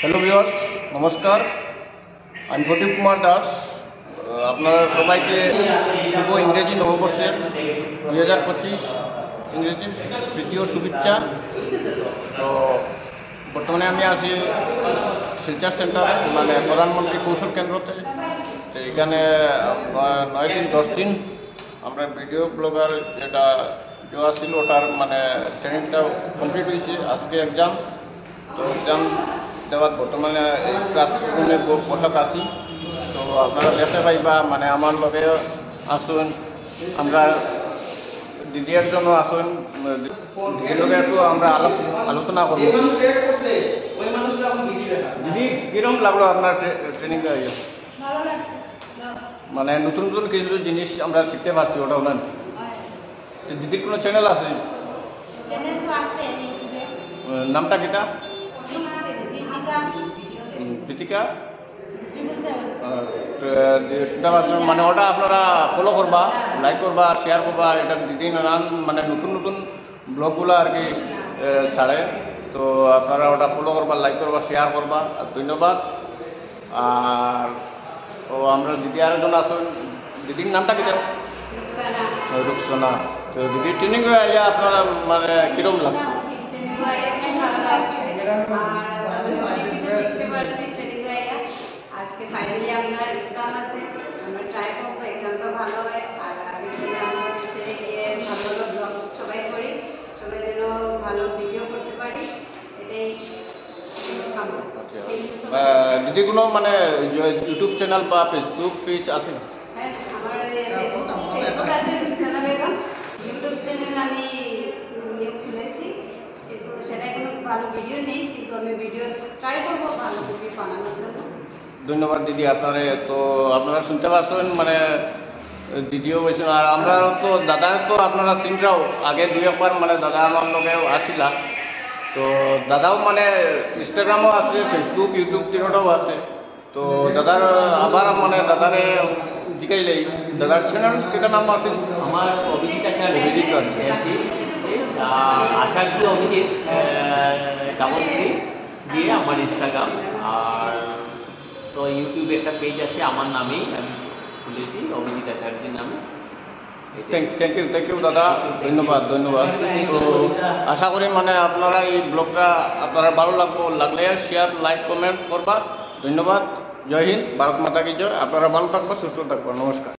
Hello viewers, নমস্কার। আমি প্রদীপ কুমার দাস। আপনারা সবাইকে শুভ ইংরেজি নববর্ষের 2025 ইংরেজি তৃতীয় শুভেচ্ছা। তো বর্তমানে আমি আছি শিলচর সেন্টারে, মানে প্রধানমন্ত্রী কৌশল কেন্দ্রতে। তো এখানে 9 দিন 10 দিন আমরা ভিডিও ব্লগার যেটা দেওয়া ছিল ওটার মানে ট্রেনিংটা কমপ্লিট হয়েছে। আজকে এক্সাম, তো এক্সাম দেওয়ার বর্তমানে এই ক্লাসরুমে বসাত আছি। তো আপনারা দেখতে পাইবা মানে আমার লগে আসুন, আমরা দিদির জন্য আসুন, দিদির লগে একটু আমরা আলোচনা করব। দিদি, কিরকম লাগলো আপনার ট্রেনিং? ভালো লাগছে, মানে নতুন নতুন কিছু জিনিস আমরা শিখতে পারছি, ওটা ওনার। দিদির কোনো চ্যানেল আছে? চ্যানেল তো আছে ইউটিউবে। নামটা কিটা? কৃতিকা কৃতিকা। 777 মানে ওটা আপনারা ফলো করবা, লাইক করবা, শেয়ার করবা। এটা দিদি নানান মানে নতুন নতুন ব্লগগুলো আর কি ছাড়ে। তো আপনারা ওটা ফলো করবা, লাইক করবা, শেয়ার করবা। আর ধন্যবাদ। আর ও আমরা দিদি আরেকজন আসুন, দিদির নামটা কি জানো? রুকসানা। তো দিদির ট্রেনিং হয়ে আইয়া আপনারা মানে কিরকম লাগছে? আজকে ফাইনালি আমরা এক্সাম আছে, আমরা ট্রাই করবো এক্সামটা ভালো হয়। আর আগে যেন আমরা ফিউচারে গিয়ে ভালো ভালো ব্লগ সবাই করি, সবাই যেন ভালো ভিডিও করতে পারি, এটাই কামনা। দিদি কোনো মানে ইউটিউব চ্যানেল বা ফেসবুক পেজ আছে? হ্যাঁ, আমার ফেসবুক আছে, রুকসানা বেগম। ইউটিউব চ্যানেল আমি নিউ খুলেছি, কিন্তু সেটা কোনো ভালো ভিডিও নেই, কিন্তু আমি ভিডিও ট্রাই করবো ভালো ভিডিও বানানোর জন্য। ধন্যবাদ দিদি আপনারে। তো আপনারা শুনতে পাচ্ছেন মানে দিদিও বলছেন। আর আমরা তো দাদা তো আপনারা চিনরাও, আগে দুই একবার মানে দাদা আমার লগেও আসিলা। তো দাদাও মানে ইনস্টাগ্রামও আছে, ফেসবুক, ইউটিউব তিনটাও আছে। তো দাদার আবার মানে দাদারে জিকাইলেই দাদার চ্যানেল কেটা নাম আছে? আমার অভিজিৎ আচার্য, আচার্য অভিজিৎ ডাবল থ্রি দিয়ে আমার ইনস্টাগ্রাম। আর তো ইউটিউবে একটা পেজ আছে আমার নামেই, আমি খুলেছি অভিজিৎ আচার্যের নামে। থ্যাংক ইউ দাদা, ধন্যবাদ। তো আশা করি মানে আপনারা এই ব্লগটা আপনারা ভালো লাগলে শেয়ার, লাইক, কমেন্ট করবা। ধন্যবাদ। জয় হিন্দ, ভারত মাতা কি জয়। আপনারা ভালো থাকবা, সুস্থ থাকবা। নমস্কার।